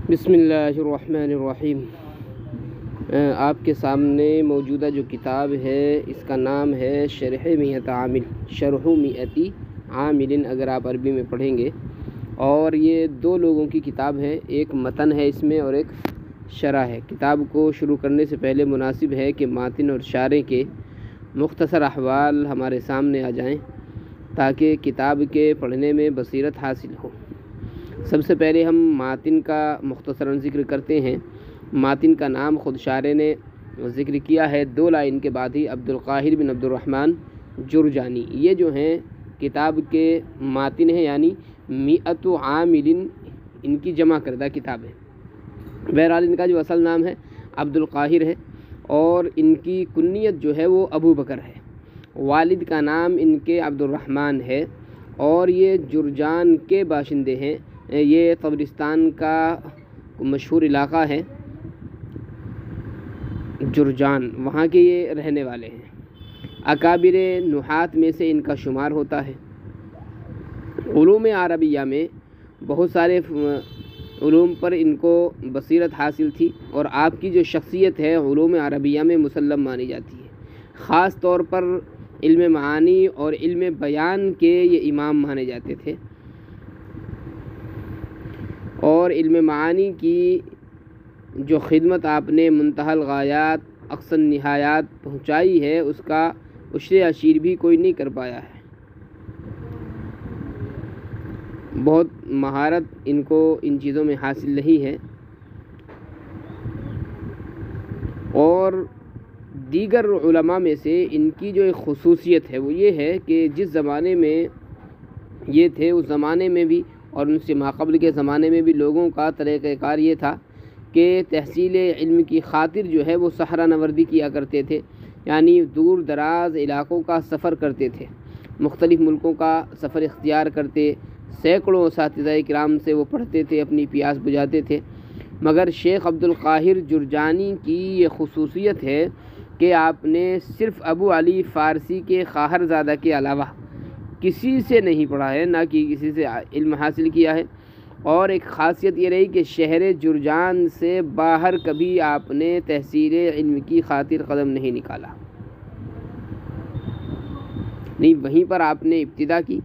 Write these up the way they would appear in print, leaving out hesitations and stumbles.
بسم اللہ الرحمن الرحیم۔ آپ کے سامنے موجودہ جو کتاب ہے اس کا نام ہے شرح مئۃ عامل اگر آپ عربی میں پڑھیں گے، اور یہ دو لوگوں کی کتاب ہے، ایک متن ہے اس میں اور ایک شرح ہے۔ کتاب کو شروع کرنے سے پہلے مناسب ہے کہ ماتن اور شارح کے مختصر احوال ہمارے سامنے آ جائیں تاکہ کتاب کے پڑھنے میں بصیرت حاصل ہو۔ سب سے پہلے ہم ماتن کا مختصراً ذکر کرتے ہیں۔ ماتن کا نام خود شارح نے ذکر کیا ہے 2 لائن کے بعد ہی، عبدالقاہر بن عبد الرحمن جرجانی۔ یہ جو ہیں کتاب کے ماتن ہیں، یعنی 100 عامل ان کی جمع کردہ کتاب ہے۔ بہرحال ان کا جو اصل نام ہے عبدالقاہر ہے، اور ان کی کنیت جو ہے وہ ابو بکر ہے۔ والد کا نام ان کے عبد الرحمن ہے، اور یہ جرجان کے باشندے ہیں۔ یہ طبرستان کا مشہور علاقہ ہے جرجان، وہاں کے یہ رہنے والے ہیں۔ اکابر نحات میں سے ان کا شمار ہوتا ہے۔ علوم عربیہ میں بہت سارے علوم پر ان کو بصیرت حاصل تھی، اور آپ کی جو شخصیت ہے علوم عربیہ میں مسلم مانی جاتی ہے۔ خاص طور پر علم معانی اور علم بیان کے یہ امام مانے جاتے تھے، اور علم معانی کی جو خدمت آپ نے منتہی الغایات اقصی النہایات پہنچائی ہے، اس کا عشر اشیر بھی کوئی نہیں کر پایا ہے۔ بہت مہارت ان کو ان چیزوں میں حاصل نہیں ہے، اور دیگر علماء میں سے ان کی جو ایک خصوصیت ہے وہ یہ ہے کہ جس زمانے میں یہ تھے اس زمانے میں بھی اور ان سے ماقبل کے زمانے میں بھی لوگوں کا طریقہ کار یہ تھا کہ تحصیل علم کی خاطر جو ہے وہ صحرا نوردی کیا کرتے تھے، یعنی دور دراز علاقوں کا سفر کرتے تھے، مختلف ملکوں کا سفر اختیار کرتے، سینکڑوں اساتذہ کرام سے وہ پڑھتے تھے، اپنی پیاس بجھاتے تھے۔ مگر شیخ عبدالقاہر جرجانی کی یہ خصوصیت ہے کہ آپ نے صرف ابو علی فارسی کے خواہر زادہ کے علاوہ کسی سے نہیں پڑھا ہے، نہ کہ کسی سے علم حاصل کیا ہے، اور ایک خاصیت یہ رہی کہ شہر جرجان سے باہر کبھی آپ نے تحصیل علم کی خاطر قدم نہیں نکالا، نہیں، وہیں پر آپ نے ابتدا کی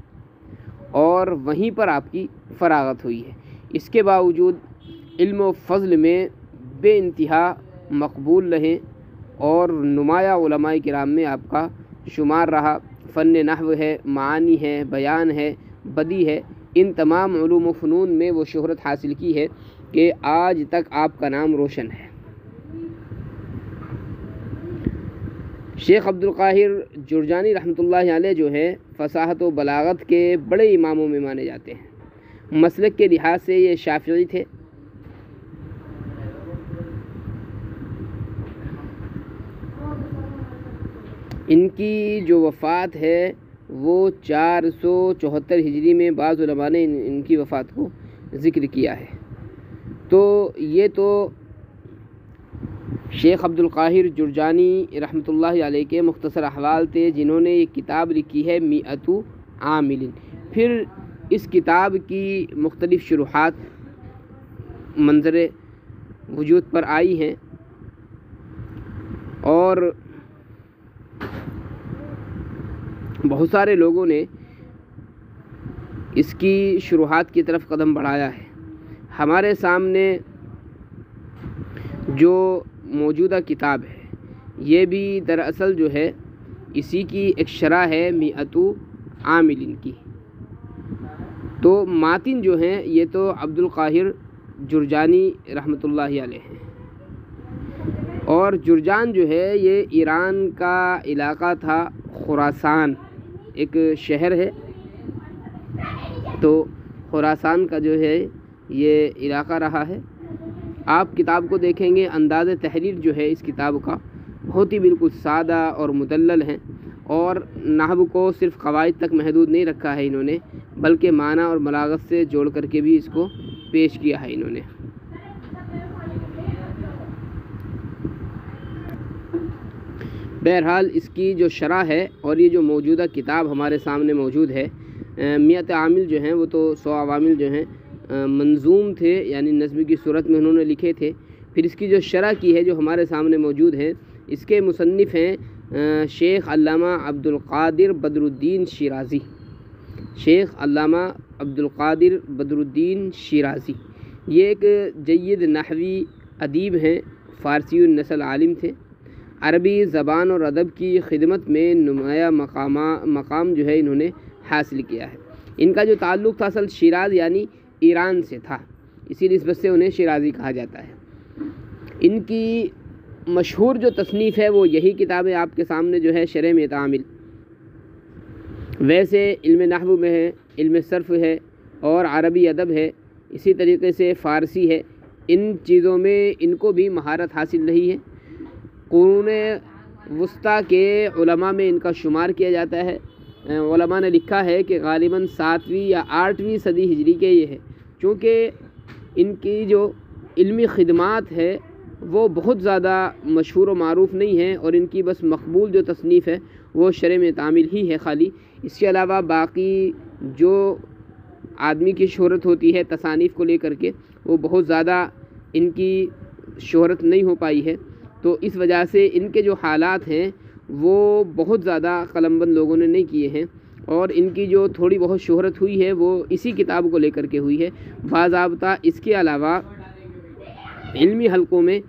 اور وہیں پر آپ کی فراغت ہوئی ہے۔ اس کے باوجود علم و فضل میں بے انتہا مقبول رہے، اور نمایاں علماء کرام میں آپ کا شمار رہا۔ فن نحو ہے، معانی ہے، بیان ہے، بدیع ہے، ان تمام علوم و فنون میں وہ شہرت حاصل کی ہے کہ آج تک آپ کا نام روشن ہے۔ شیخ عبدالقاہر جرجانی رحمۃ اللہ علیہ جو ہے فصاحت و بلاغت کے بڑے اماموں میں مانے جاتے ہیں۔ مسلک کے لحاظ سے یہ شافعی تھے۔ ان کی جو وفات ہے وہ 474 ہجری میں بعض علماء نے ان کی وفات کو ذکر کیا ہے۔ تو یہ تو شیخ عبدالقاہر جرجانی رحمۃ اللہ علیہ کے مختصر احوال تھے، جنہوں نے یہ کتاب لکھی ہے 100 عامل۔ پھر اس کتاب کی مختلف شروحات منظر وجود پر آئی ہیں، اور بہت سارے لوگوں نے اس کی شروحات کی طرف قدم بڑھایا ہے۔ ہمارے سامنے جو موجودہ کتاب ہے یہ بھی دراصل جو ہے اسی کی ایک شرح ہے 100 عامل کی۔ تو ماتن جو ہیں یہ تو عبدالقاہر جرجانی رحمۃ اللہ علیہ ہیں، اور جرجان جو ہے یہ ایران کا علاقہ تھا، خراسان ایک شہر ہے، تو خراسان کا جو ہے یہ علاقہ رہا ہے۔ آپ کتاب کو دیکھیں گے، انداز تحریر جو ہے اس کتاب کا بہت ہی بالکل سادہ اور مدلل ہے، اور نحو کو صرف قواعد تک محدود نہیں رکھا ہے انہوں نے، بلکہ معنی اور بلاغت سے جوڑ کر کے بھی اس کو پیش کیا ہے انہوں نے۔ بہرحال اس کی جو شرح ہے اور یہ جو موجودہ کتاب ہمارے سامنے موجود ہے، 100 عامل جو ہیں وہ تو 100 عوامل جو ہیں منظوم تھے، یعنی نظم کی صورت میں انہوں نے لکھے تھے۔ پھر اس کی جو شرح کی ہے جو ہمارے سامنے موجود ہے، اس کے مصنف ہیں شیخ علامہ عبد القادر بدر الدین شیرازی۔ شیخ علامہ عبد القادر بدر الدین شیرازی یہ ایک جید نحوی ادیب ہیں، فارسی النسل عالم تھے۔ عربی زبان اور ادب کی خدمت میں نمایاں مقام جو ہے انہوں نے حاصل کیا ہے۔ ان کا جو تعلق تھا اصل شیراز یعنی ایران سے تھا، اسی نسبت سے انہیں شیرازی کہا جاتا ہے۔ ان کی مشہور جو تصنیف ہے وہ یہی کتاب ہے آپ کے سامنے جو ہے شرح میت عامل۔ ویسے علم نحو میں ہے، علم صرف ہے اور عربی ادب ہے، اسی طریقے سے فارسی ہے۔ ان چیزوں میں ان کو بھی مہارت حاصل رہی ہے۔ قرون وسطیٰ کے علماء میں ان کا شمار کیا جاتا ہے۔ علماء نے لکھا ہے کہ غالباً 7ویں یا 8ویں صدی ہجری کے یہ ہے، چونکہ ان کی جو علمی خدمات ہے وہ بہت زیادہ مشہور و معروف نہیں ہے، اور ان کی بس مقبول جو تصنیف ہے وہ شرح میت عامل ہی ہے خالی۔ اس کے علاوہ باقی جو آدمی کی شہرت ہوتی ہے تصانیف کو لے کر کے، وہ بہت زیادہ ان کی شہرت نہیں ہو پائی ہے، تو اس وجہ سے ان کے جو حالات ہیں وہ بہت زیادہ قلم بند لوگوں نے نہیں کیے ہیں، اور ان کی جو تھوڑی بہت شہرت ہوئی ہے وہ اسی کتاب کو لے کر کے ہوئی ہے۔ باضابطہ اس کے علاوہ علمی حلقوں میں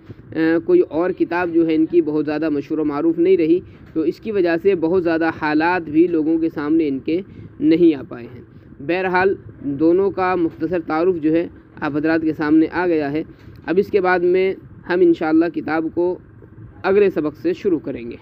کوئی اور کتاب جو ہے ان کی بہت زیادہ مشہور و معروف نہیں رہی، تو اس کی وجہ سے بہت زیادہ حالات بھی لوگوں کے سامنے ان کے نہیں آ پائے ہیں۔ بہرحال دونوں کا مختصر تعارف جو ہے آپ حضرات کے سامنے آ گیا ہے۔ اب اس کے بعد میں ہم انشاءاللہ کتاب کو اگلے سبق سے شروع کریں گے۔